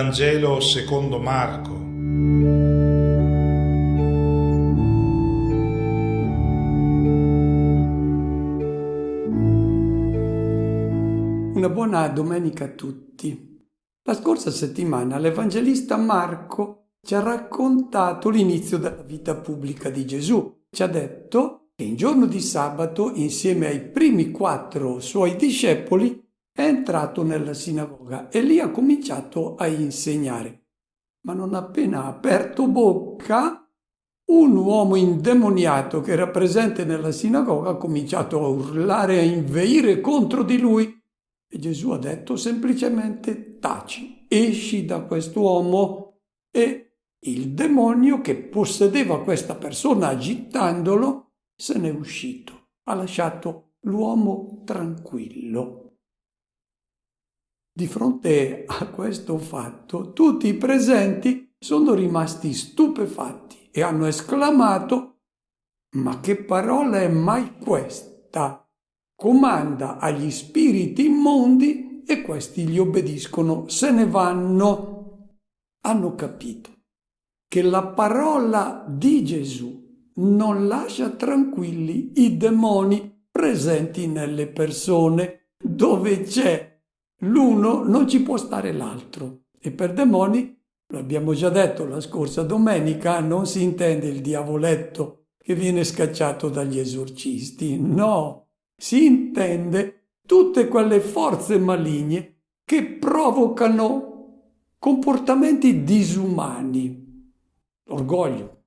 Vangelo secondo Marco. Una buona domenica a tutti. La scorsa settimana l'Evangelista Marco ci ha raccontato l'inizio della vita pubblica di Gesù. Ci ha detto che in giorno di sabato, insieme ai primi 4 suoi discepoli, è entrato nella sinagoga e lì ha cominciato a insegnare. Ma non appena ha aperto bocca, un uomo indemoniato che era presente nella sinagoga ha cominciato a urlare e a inveire contro di lui. E Gesù ha detto semplicemente: taci, esci da quest'uomo. E il demonio che possedeva questa persona agitandolo se n'è uscito, ha lasciato l'uomo tranquillo. Di fronte a questo fatto, tutti i presenti sono rimasti stupefatti e hanno esclamato: ma che parola è mai questa? Comanda agli spiriti immondi e questi gli obbediscono, se ne vanno. Hanno capito che la parola di Gesù non lascia tranquilli i demoni presenti nelle persone. Dove c'è l'uno non ci può stare l'altro. E per demoni, lo abbiamo già detto la scorsa domenica, non si intende il diavoletto che viene scacciato dagli esorcisti, no, si intende tutte quelle forze maligne che provocano comportamenti disumani, l'orgoglio,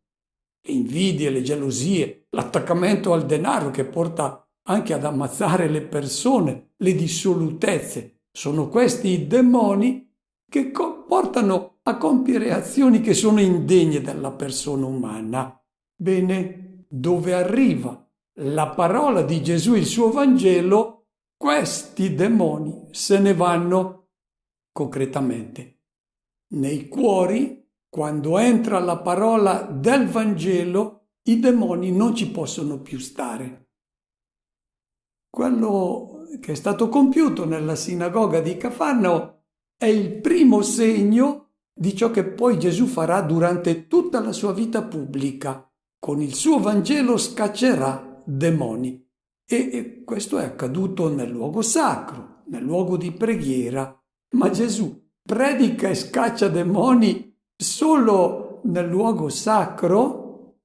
le invidie, le gelosie, l'attaccamento al denaro che porta anche ad ammazzare le persone, le dissolutezze. Sono questi i demoni che portano a compiere azioni che sono indegne della persona umana. Bene, dove arriva la parola di Gesù, il suo Vangelo, questi demoni se ne vanno. Concretamente, nei cuori, quando entra la parola del Vangelo, i demoni non ci possono più stare. Quello che è stato compiuto nella sinagoga di Cafarnao è il primo segno di ciò che poi Gesù farà durante tutta la sua vita pubblica. Con il suo Vangelo scaccerà demoni. E questo è accaduto nel luogo sacro, nel luogo di preghiera. Ma Gesù predica e scaccia demoni solo nel luogo sacro?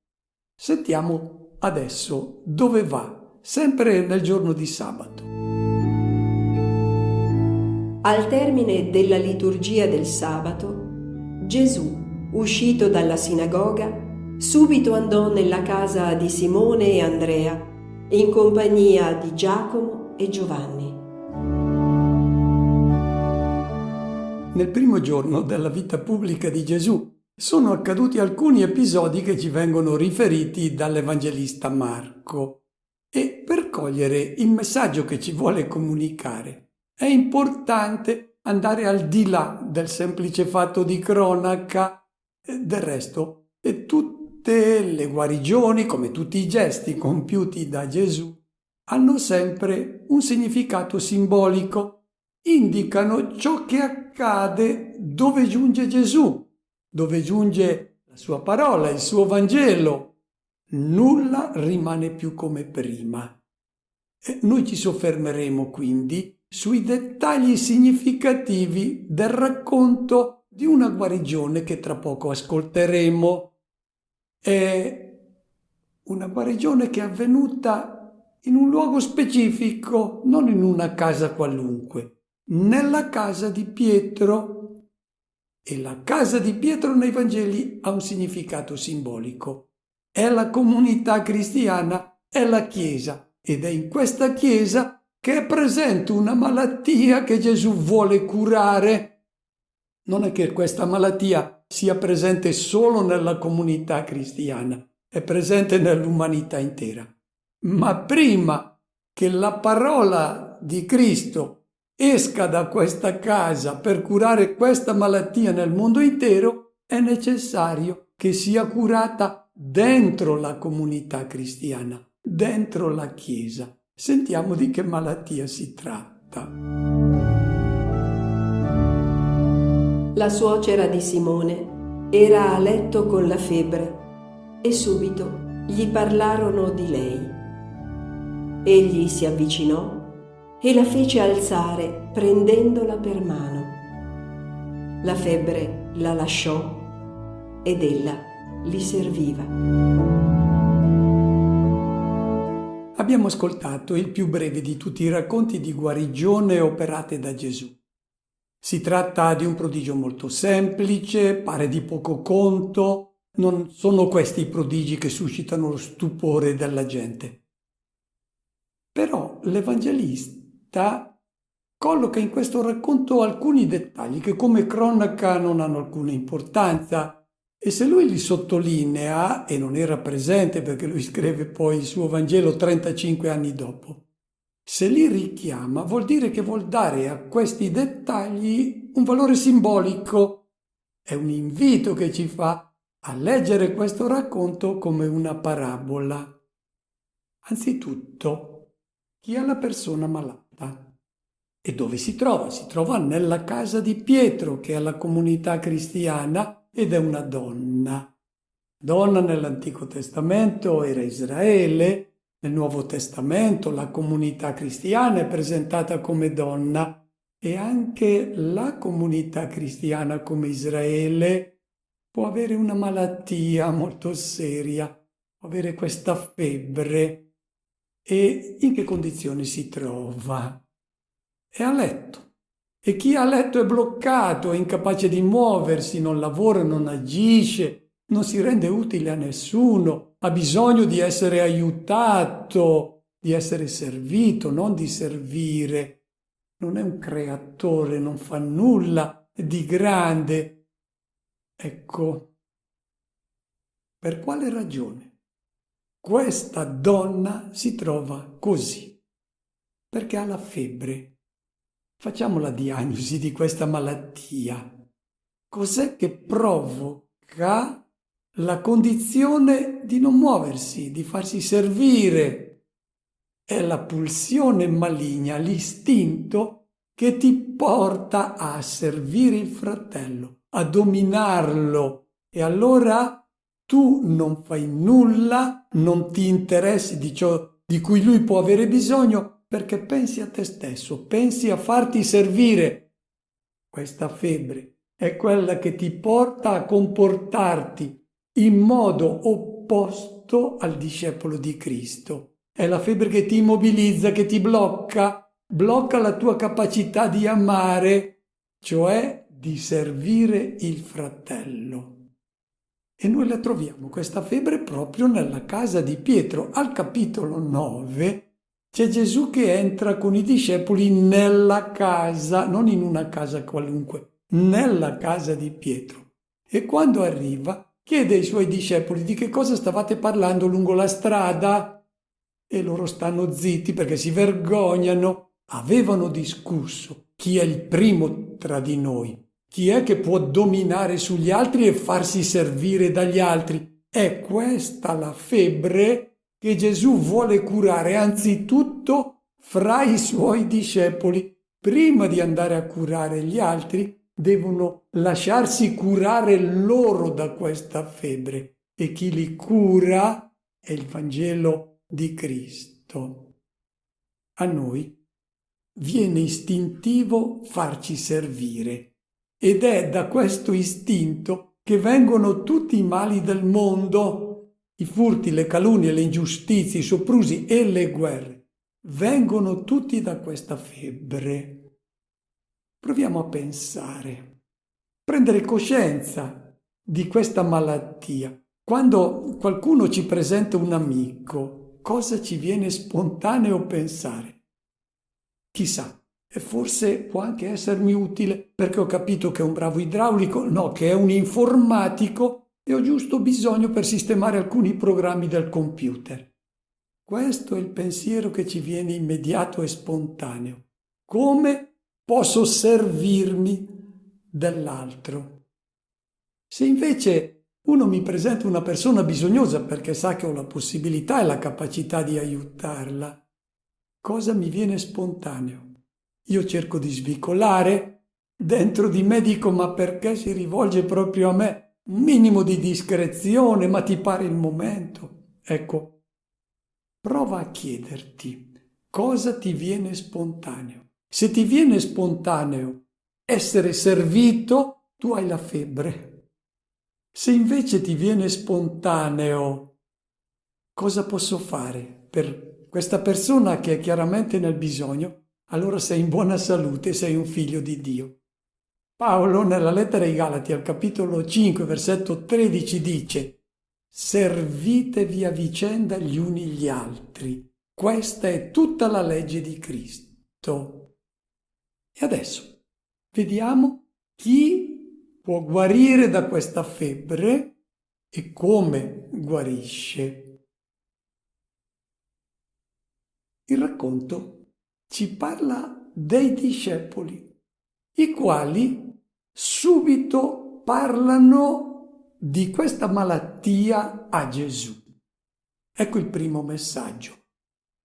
Sentiamo adesso dove va, sempre nel giorno di sabato. Al termine della liturgia del sabato, Gesù, uscito dalla sinagoga, subito andò nella casa di Simone e Andrea, in compagnia di Giacomo e Giovanni. Nel primo giorno della vita pubblica di Gesù sono accaduti alcuni episodi che ci vengono riferiti dall'Evangelista Marco. E per cogliere il messaggio che ci vuole comunicare è importante andare al di là del semplice fatto di cronaca. Del resto, tutte le guarigioni, come tutti i gesti compiuti da Gesù, hanno sempre un significato simbolico. Indicano ciò che accade dove giunge Gesù, dove giunge la sua parola, il suo Vangelo. Nulla rimane più come prima. E noi ci soffermeremo quindi sui dettagli significativi del racconto di una guarigione che tra poco ascolteremo. È una guarigione che è avvenuta in un luogo specifico, non in una casa qualunque, nella casa di Pietro. E la casa di Pietro nei Vangeli ha un significato simbolico. È la comunità cristiana, è la Chiesa, ed è in questa Chiesa che è presente una malattia che Gesù vuole curare. Non è che questa malattia sia presente solo nella comunità cristiana, è presente nell'umanità intera. Ma prima che la parola di Cristo esca da questa casa per curare questa malattia nel mondo intero, è necessario che sia curata dentro la comunità cristiana, dentro la Chiesa. Sentiamo di che malattia si tratta. La suocera di Simone era a letto con la febbre e subito gli parlarono di lei. Egli si avvicinò e la fece alzare prendendola per mano. La febbre la lasciò ed ella li serviva. Abbiamo ascoltato il più breve di tutti i racconti di guarigione operate da Gesù. Si tratta di un prodigio molto semplice, pare di poco conto, non sono questi i prodigi che suscitano lo stupore della gente. Però l'Evangelista colloca in questo racconto alcuni dettagli che come cronaca non hanno alcuna importanza, e se lui li sottolinea, e non era presente perché lui scrive poi il suo Vangelo 35 anni dopo, se li richiama vuol dire che vuol dare a questi dettagli un valore simbolico. È un invito che ci fa a leggere questo racconto come una parabola. Anzitutto, chi è la persona malata? E dove si trova? Si trova nella casa di Pietro, che è la comunità cristiana, ed è una donna. Donna nell'Antico Testamento era Israele, nel Nuovo Testamento la comunità cristiana è presentata come donna e anche la comunità cristiana come Israele può avere una malattia molto seria, può avere questa febbre. E in che condizioni si trova? È a letto. E chi è a letto è bloccato, è incapace di muoversi, non lavora, non agisce, non si rende utile a nessuno, ha bisogno di essere aiutato, di essere servito, non di servire. Non è un creatore, non fa nulla di grande. Ecco, per quale ragione questa donna si trova così? Perché ha la febbre. Facciamo la diagnosi di questa malattia. Cos'è che provoca la condizione di non muoversi, di farsi servire? È la pulsione maligna, l'istinto che ti porta a servire il fratello, a dominarlo. E allora tu non fai nulla, non ti interessi di ciò di cui lui può avere bisogno, perché pensi a te stesso, pensi a farti servire. Questa febbre è quella che ti porta a comportarti in modo opposto al discepolo di Cristo. È la febbre che ti immobilizza, che ti blocca la tua capacità di amare, cioè di servire il fratello. E noi la troviamo, questa febbre, proprio nella casa di Pietro. Al capitolo 9 c'è Gesù che entra con i discepoli nella casa, non in una casa qualunque, nella casa di Pietro. E quando arriva chiede ai suoi discepoli di che cosa stavate parlando lungo la strada, e loro stanno zitti perché si vergognano. Avevano discusso chi è il primo tra di noi, chi è che può dominare sugli altri e farsi servire dagli altri. È questa la febbre che Gesù vuole curare anzitutto fra i suoi discepoli. Prima di andare a curare gli altri, devono lasciarsi curare loro da questa febbre. E chi li cura è il Vangelo di Cristo. A noi viene istintivo farci servire. Ed è da questo istinto che vengono tutti i mali del mondo. I furti, le calunnie, le ingiustizie, i soprusi e le guerre vengono tutti da questa febbre. Proviamo a pensare, prendere coscienza di questa malattia. Quando qualcuno ci presenta un amico, cosa ci viene spontaneo pensare? Chissà, e forse può anche essermi utile perché ho capito che è un bravo idraulico, no, che è un informatico, e ho giusto bisogno per sistemare alcuni programmi del computer. Questo è il pensiero che ci viene immediato e spontaneo. Come posso servirmi dell'altro? Se invece uno mi presenta una persona bisognosa perché sa che ho la possibilità e la capacità di aiutarla, cosa mi viene spontaneo? Io cerco di svicolare, dentro di me dico: ma perché si rivolge proprio a me? Un minimo di discrezione, ma ti pare il momento? Ecco, prova a chiederti cosa ti viene spontaneo. Se ti viene spontaneo essere servito, tu hai la febbre. Se invece ti viene spontaneo, cosa posso fare per questa persona che è chiaramente nel bisogno, allora sei in buona salute, sei un figlio di Dio. Paolo nella lettera ai Galati al capitolo 5 versetto 13 dice: servitevi a vicenda gli uni gli altri. Questa è tutta la legge di Cristo. E adesso vediamo chi può guarire da questa febbre e come guarisce. Il racconto ci parla dei discepoli, i quali subito parlano di questa malattia a Gesù. Ecco il primo messaggio,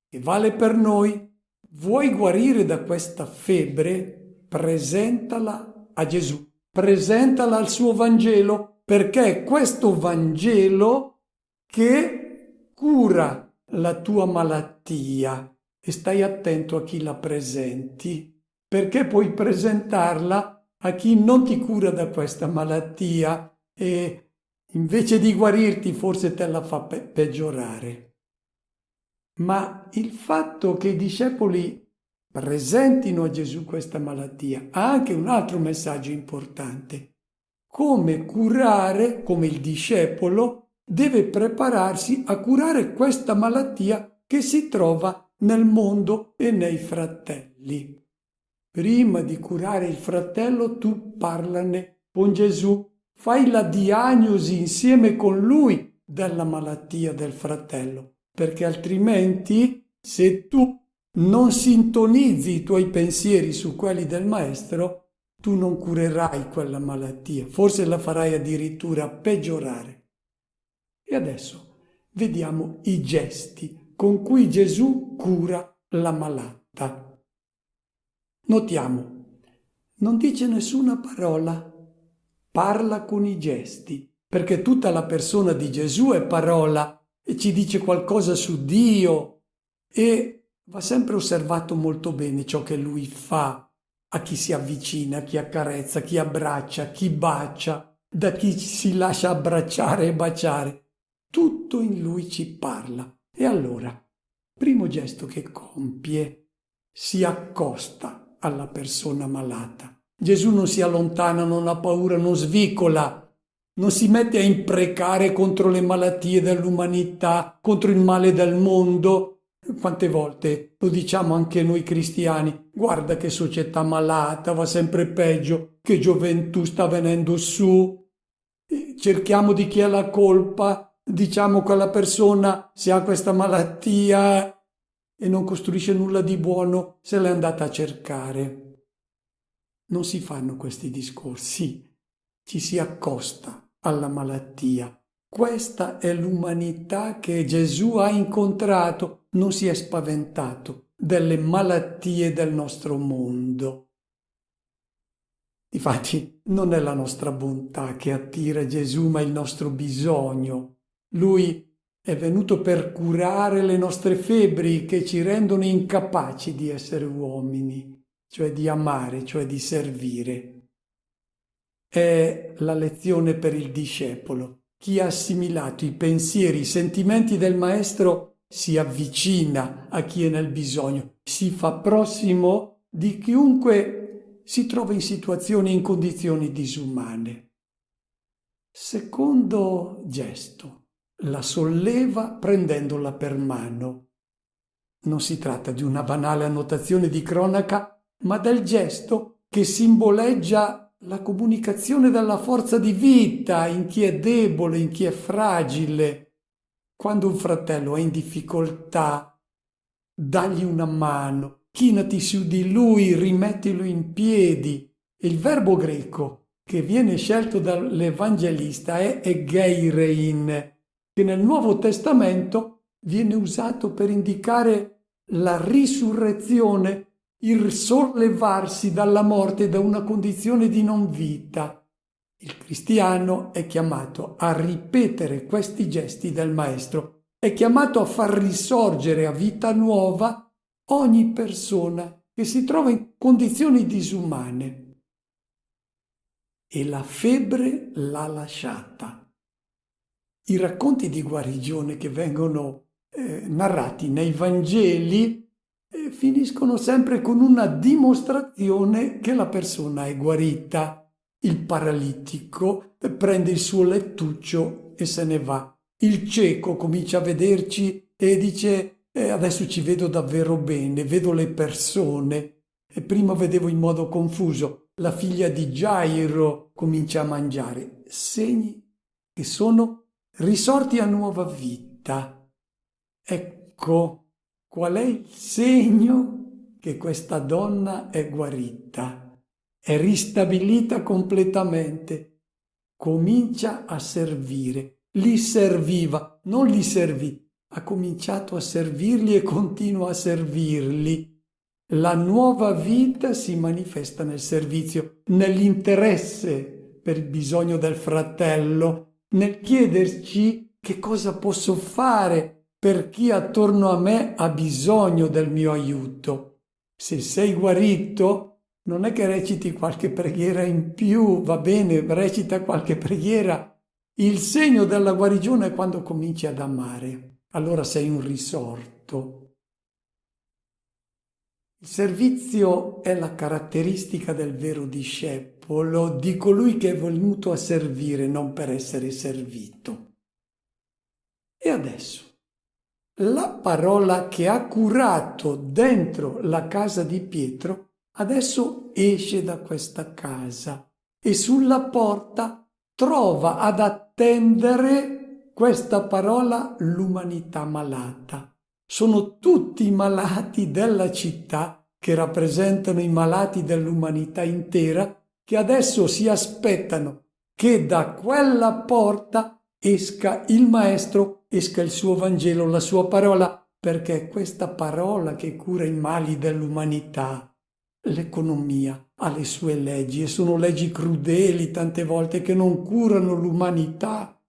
che vale per noi. Vuoi guarire da questa febbre? Presentala a Gesù, presentala al suo Vangelo, perché è questo Vangelo che cura la tua malattia. E stai attento a chi la presenti, perché puoi presentarla a chi non ti cura da questa malattia e invece di guarirti forse te la fa peggiorare. Ma il fatto che i discepoli presentino a Gesù questa malattia ha anche un altro messaggio importante. Come curare, come il discepolo deve prepararsi a curare questa malattia che si trova nel mondo e nei fratelli. Prima di curare il fratello, tu parlane con Gesù, fai la diagnosi insieme con lui della malattia del fratello, perché altrimenti, se tu non sintonizzi i tuoi pensieri su quelli del maestro, tu non curerai quella malattia, forse la farai addirittura peggiorare. E adesso vediamo i gesti con cui Gesù cura la malata. Notiamo, non dice nessuna parola, parla con i gesti, perché tutta la persona di Gesù è parola e ci dice qualcosa su Dio e va sempre osservato molto bene ciò che lui fa a chi si avvicina, chi accarezza, chi abbraccia, chi bacia, da chi si lascia abbracciare e baciare. Tutto in lui ci parla. E allora, primo gesto che compie, si accosta alla persona malata. Gesù non si allontana, non ha paura, non svicola, non si mette a imprecare contro le malattie dell'umanità, contro il male del mondo. Quante volte lo diciamo anche noi cristiani: guarda che società malata, va sempre peggio, che gioventù sta venendo su. Cerchiamo di chi ha la colpa, diciamo quella persona se ha questa malattia e non costruisce nulla di buono se l'è andata a cercare. Non si fanno questi discorsi, ci si accosta alla malattia. Questa è l'umanità che Gesù ha incontrato, non si è spaventato delle malattie del nostro mondo. Difatti non è la nostra bontà che attira Gesù, ma il nostro bisogno. Lui è venuto per curare le nostre febbri che ci rendono incapaci di essere uomini, cioè di amare, cioè di servire. È la lezione per il discepolo. Chi ha assimilato i pensieri, i sentimenti del Maestro si avvicina a chi è nel bisogno, si fa prossimo di chiunque si trova in situazioni e in condizioni disumane. Secondo gesto. La solleva prendendola per mano. Non si tratta di una banale annotazione di cronaca, ma del gesto che simboleggia la comunicazione della forza di vita in chi è debole, in chi è fragile. Quando un fratello è in difficoltà, dagli una mano, chinati su di lui, rimettilo in piedi. Il verbo greco che viene scelto dall'Evangelista è egeirein, che nel Nuovo Testamento viene usato per indicare la risurrezione il sollevarsi dalla morte, da una condizione di non vita. Il cristiano è chiamato a ripetere questi gesti del Maestro, è chiamato a far risorgere a vita nuova ogni persona che si trova in condizioni disumane. E la febbre l'ha lasciata. I racconti di guarigione che vengono narrati nei Vangeli finiscono sempre con una dimostrazione che la persona è guarita. Il paralitico prende il suo lettuccio e se ne va. Il cieco comincia a vederci e dice adesso ci vedo davvero bene, vedo le persone. E prima vedevo in modo confuso. La figlia di Gairo comincia a mangiare. Segni che sono risorti a nuova vita. Ecco, qual è il segno che questa donna è guarita? È ristabilita completamente. Comincia a servire. Li serviva, non li servì. Ha cominciato a servirli e continua a servirli. La nuova vita si manifesta nel servizio, nell'interesse per il bisogno del fratello, nel chiederci che cosa posso fare per chi attorno a me ha bisogno del mio aiuto. Se sei guarito, non è che reciti qualche preghiera in più, va bene, recita qualche preghiera. Il segno della guarigione è quando cominci ad amare, allora sei un risorto. Il servizio è la caratteristica del vero discepolo, di colui che è venuto a servire, non per essere servito. E adesso, la parola che ha curato dentro la casa di Pietro, adesso esce da questa casa e sulla porta trova ad attendere questa parola l'umanità malata. Sono tutti i malati della città che rappresentano i malati dell'umanità intera che adesso si aspettano che da quella porta esca il Maestro, esca il suo Vangelo, la sua parola, perché è questa parola che cura i mali dell'umanità. L'economia ha le sue leggi e sono leggi crudeli tante volte che non curano l'umanità.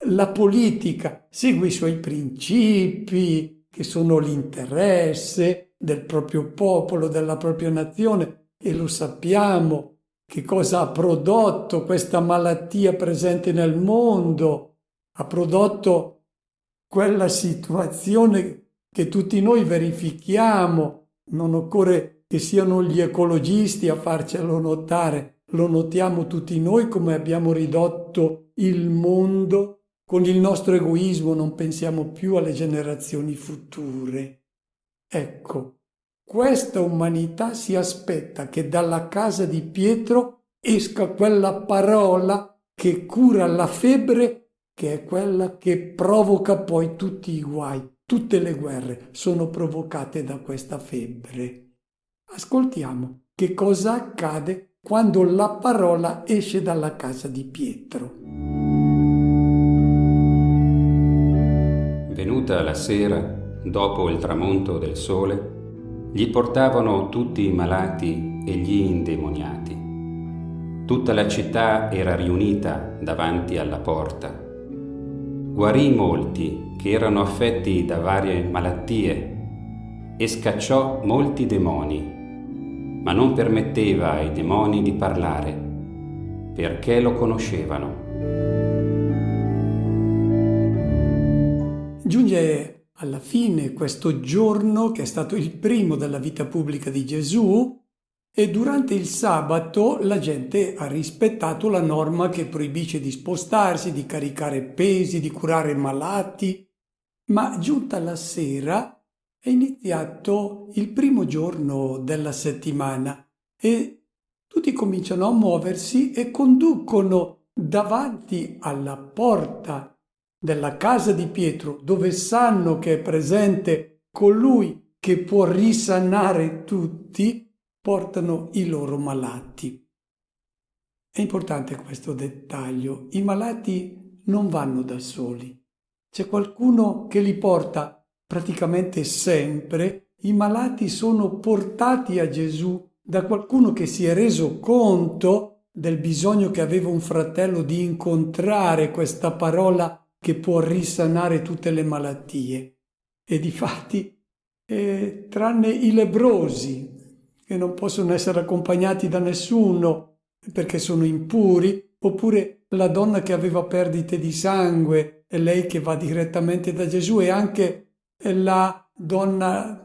La politica segue i suoi principi, che sono l'interesse del proprio popolo, della propria nazione, e lo sappiamo che cosa ha prodotto questa malattia presente nel mondo. Ha prodotto quella situazione che tutti noi verifichiamo. Non occorre che siano gli ecologisti a farcelo notare, lo notiamo tutti noi come abbiamo ridotto il mondo. Con il nostro egoismo non pensiamo più alle generazioni future. Ecco, questa umanità si aspetta che dalla casa di Pietro esca quella parola che cura la febbre, che è quella che provoca poi tutti i guai. Tutte le guerre sono provocate da questa febbre. Ascoltiamo che cosa accade quando la parola esce dalla casa di Pietro. Venuta la sera, dopo il tramonto del sole, gli portavano tutti i malati e gli indemoniati. Tutta la città era riunita davanti alla porta. Guarì molti che erano affetti da varie malattie e scacciò molti demoni, ma non permetteva ai demoni di parlare, perché lo conoscevano. Giunge alla fine questo giorno che è stato il primo della vita pubblica di Gesù e durante il sabato la gente ha rispettato la norma che proibisce di spostarsi, di caricare pesi, di curare malati, ma giunta la sera è iniziato il primo giorno della settimana e tutti cominciano a muoversi e conducono davanti alla porta della casa di Pietro, dove sanno che è presente colui che può risanare tutti, portano i loro malati. È importante questo dettaglio. I malati non vanno da soli. C'è qualcuno che li porta praticamente sempre i malati sono portati a Gesù da qualcuno che si è reso conto del bisogno che aveva un fratello di incontrare questa parola che può risanare tutte le malattie. E difatti, tranne i lebbrosi, che non possono essere accompagnati da nessuno perché sono impuri, oppure la donna che aveva perdite di sangue, è lei che va direttamente da Gesù, e anche la donna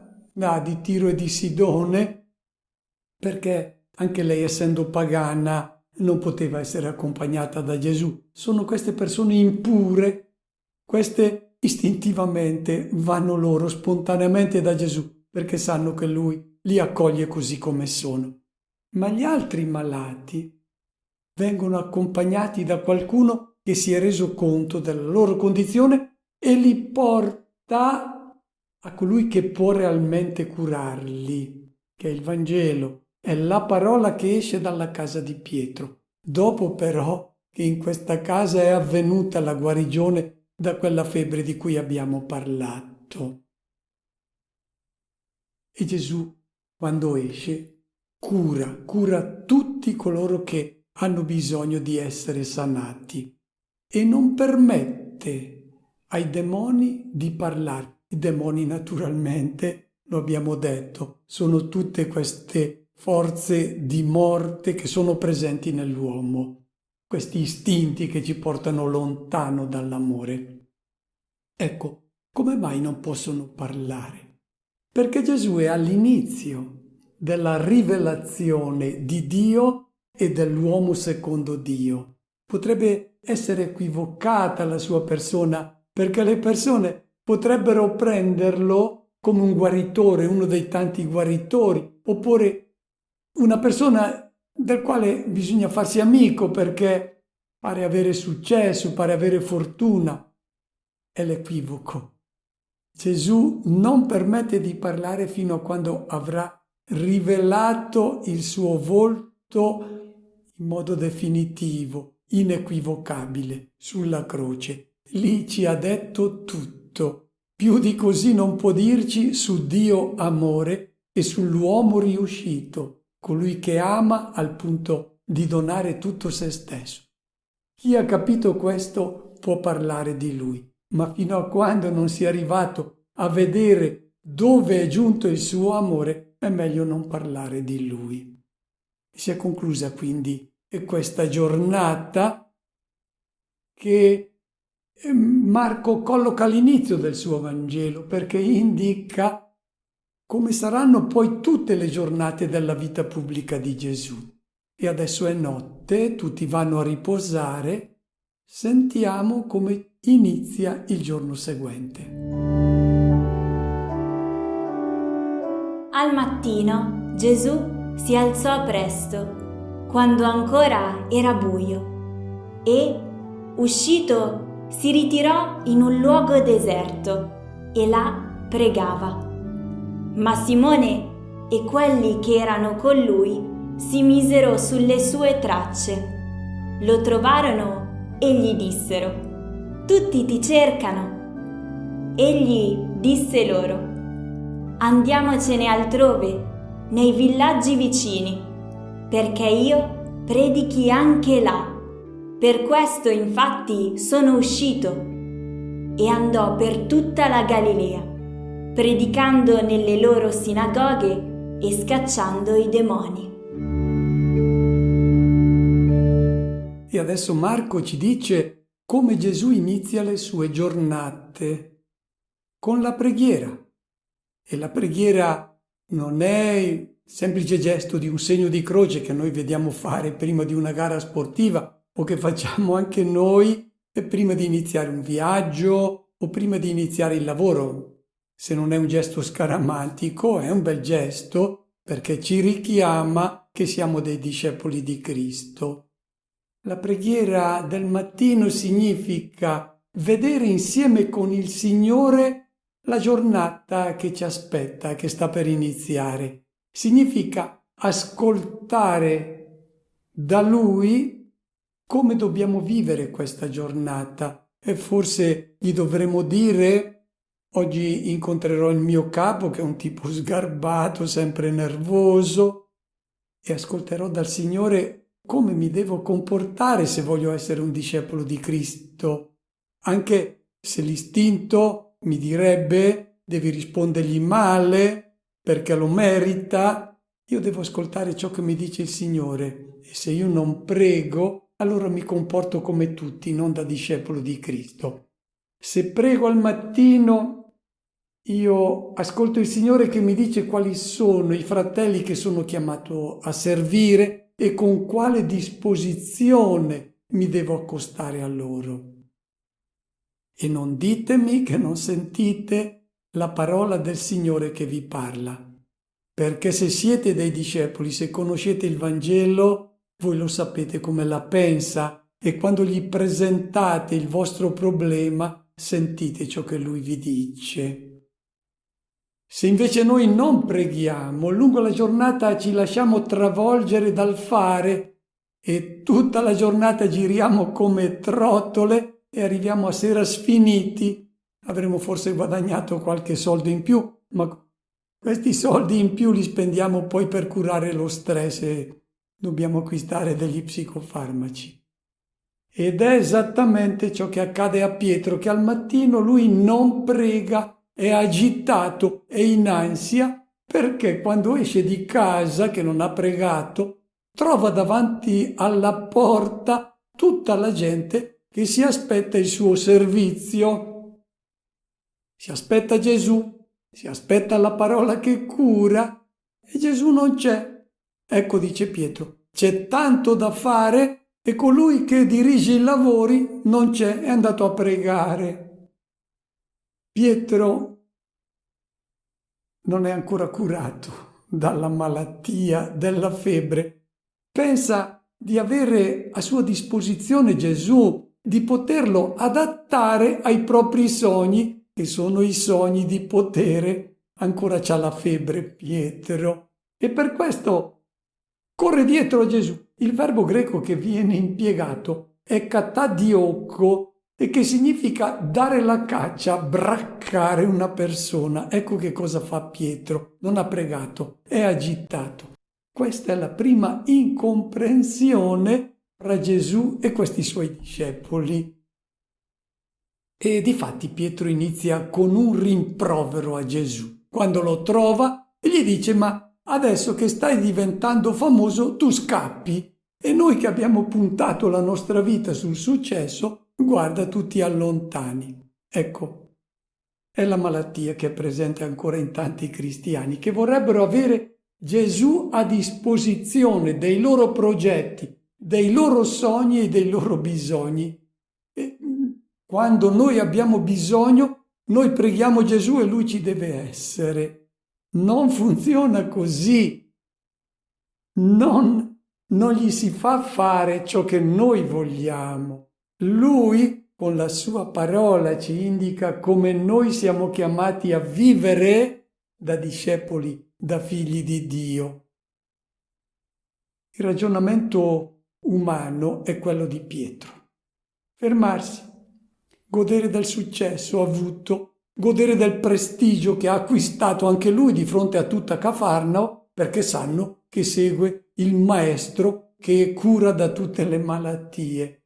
di Tiro e di Sidone, perché anche lei, essendo pagana, non poteva essere accompagnata da Gesù. Sono queste persone impure, queste istintivamente vanno loro spontaneamente da Gesù, perché sanno che Lui li accoglie così come sono. Ma gli altri malati vengono accompagnati da qualcuno che si è reso conto della loro condizione e li porta a colui che può realmente curarli, che è il Vangelo, è la parola che esce dalla casa di Pietro. Dopo però che in questa casa è avvenuta la guarigione da quella febbre di cui abbiamo parlato. E Gesù, quando esce, cura tutti coloro che hanno bisogno di essere sanati e non permette ai demoni di parlare. I demoni, naturalmente, lo abbiamo detto, sono tutte queste forze di morte che sono presenti nell'uomo, questi istinti che ci portano lontano dall'amore. Ecco, come mai non possono parlare? Perché Gesù è all'inizio della rivelazione di Dio e dell'uomo secondo Dio. Potrebbe essere equivocata la sua persona, perché le persone potrebbero prenderlo come un guaritore, uno dei tanti guaritori, oppure una persona del quale bisogna farsi amico perché pare avere successo, pare avere fortuna. È l'equivoco. Gesù non permette di parlare fino a quando avrà rivelato il suo volto in modo definitivo, inequivocabile, sulla croce. Lì ci ha detto tutto. Più di così non può dirci su Dio amore e sull'uomo riuscito, colui che ama al punto di donare tutto se stesso. Chi ha capito questo può parlare di lui, ma fino a quando non sia arrivato a vedere dove è giunto il suo amore, è meglio non parlare di lui. Si è conclusa quindi questa giornata che Marco colloca all'inizio del suo Vangelo, perché indica come saranno poi tutte le giornate della vita pubblica di Gesù. E adesso è notte, tutti vanno a riposare, sentiamo come inizia il giorno seguente. Al mattino Gesù si alzò presto, quando ancora era buio, e, uscito, si ritirò in un luogo deserto e là pregava. Ma Simone e quelli che erano con lui si misero sulle sue tracce. Lo trovarono e gli dissero: «Tutti ti cercano». Egli disse loro: «Andiamocene altrove, nei villaggi vicini, perché io predichi anche là». Per questo infatti sono uscito, e andò per tutta la Galilea, predicando nelle loro sinagoghe e scacciando i demoni. E adesso Marco ci dice come Gesù inizia le sue giornate, con la preghiera. E la preghiera non è il semplice gesto di un segno di croce che noi vediamo fare prima di una gara sportiva o che facciamo anche noi prima di iniziare un viaggio o prima di iniziare il lavoro. Se non è un gesto scaramantico, è un bel gesto perché ci richiama che siamo dei discepoli di Cristo. La preghiera del mattino significa vedere insieme con il Signore la giornata che ci aspetta, che sta per iniziare. Significa ascoltare da Lui come dobbiamo vivere questa giornata. E forse gli dovremmo dire Oggi incontrerò il mio capo, che è un tipo sgarbato, sempre nervoso, e ascolterò dal Signore come mi devo comportare se voglio essere un discepolo di Cristo, anche se l'istinto mi direbbe devi rispondergli male perché lo merita. Io devo ascoltare ciò che mi dice il Signore, e se io non prego, allora mi comporto come tutti, non da discepolo di Cristo. Se prego al mattino, io ascolto il Signore che mi dice quali sono i fratelli che sono chiamato a servire e con quale disposizione mi devo accostare a loro. E non ditemi che non sentite la parola del Signore che vi parla, perché se siete dei discepoli, se conoscete il Vangelo, voi lo sapete come la pensa, e quando gli presentate il vostro problema, sentite ciò che lui vi dice. Se invece noi non preghiamo, lungo la giornata ci lasciamo travolgere dal fare e tutta la giornata giriamo come trottole e arriviamo a sera sfiniti, avremo forse guadagnato qualche soldo in più, ma questi soldi in più li spendiamo poi per curare lo stress e dobbiamo acquistare degli psicofarmaci. Ed è esattamente ciò che accade a Pietro, che al mattino lui non prega, è agitato e in ansia perché quando esce di casa, che non ha pregato, trova davanti alla porta tutta la gente che si aspetta il suo servizio. Si aspetta Gesù, si aspetta la parola che cura e Gesù non c'è. Ecco, dice Pietro, c'è tanto da fare e colui che dirige i lavori non c'è, è andato a pregare. Pietro non è ancora curato dalla malattia, della febbre. Pensa di avere a sua disposizione Gesù, di poterlo adattare ai propri sogni, che sono i sogni di potere. Ancora c'ha la febbre Pietro, e per questo corre dietro a Gesù. Il verbo greco che viene impiegato è katadioko, e che significa dare la caccia, braccare una persona. Ecco che cosa fa Pietro. Non ha pregato, è agitato. Questa è la prima incomprensione tra Gesù e questi suoi discepoli. E difatti Pietro inizia con un rimprovero a Gesù. Quando lo trova, gli dice: ma adesso che stai diventando famoso, tu scappi. E noi che abbiamo puntato la nostra vita sul successo, guarda, tu ti allontani. Ecco, è la malattia che è presente ancora in tanti cristiani che vorrebbero avere Gesù a disposizione dei loro progetti, dei loro sogni e dei loro bisogni. E quando noi abbiamo bisogno, noi preghiamo Gesù e Lui ci deve essere. Non funziona così. Non gli si fa fare ciò che noi vogliamo. Lui, con la sua parola, ci indica come noi siamo chiamati a vivere da discepoli, da figli di Dio. Il ragionamento umano è quello di Pietro. Fermarsi, godere del successo avuto, godere del prestigio che ha acquistato anche lui di fronte a tutta Cafarnao, perché sanno che segue il maestro che cura da tutte le malattie.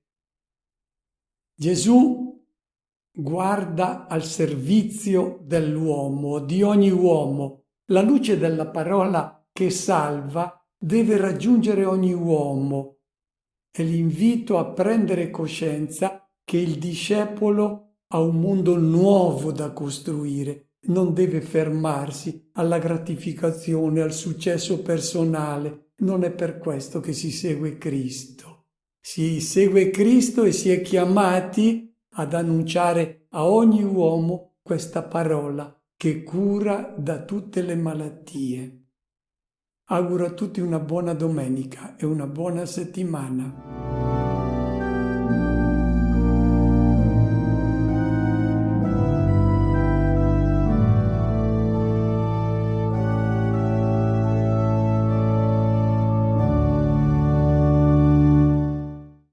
Gesù guarda al servizio dell'uomo, di ogni uomo. La luce della parola che salva deve raggiungere ogni uomo. È l'invito a prendere coscienza che il discepolo ha un mondo nuovo da costruire. Non deve fermarsi alla gratificazione, al successo personale. Non è per questo che si segue Cristo. Si segue Cristo e si è chiamati ad annunciare a ogni uomo questa parola che cura da tutte le malattie. Auguro a tutti una buona domenica e una buona settimana.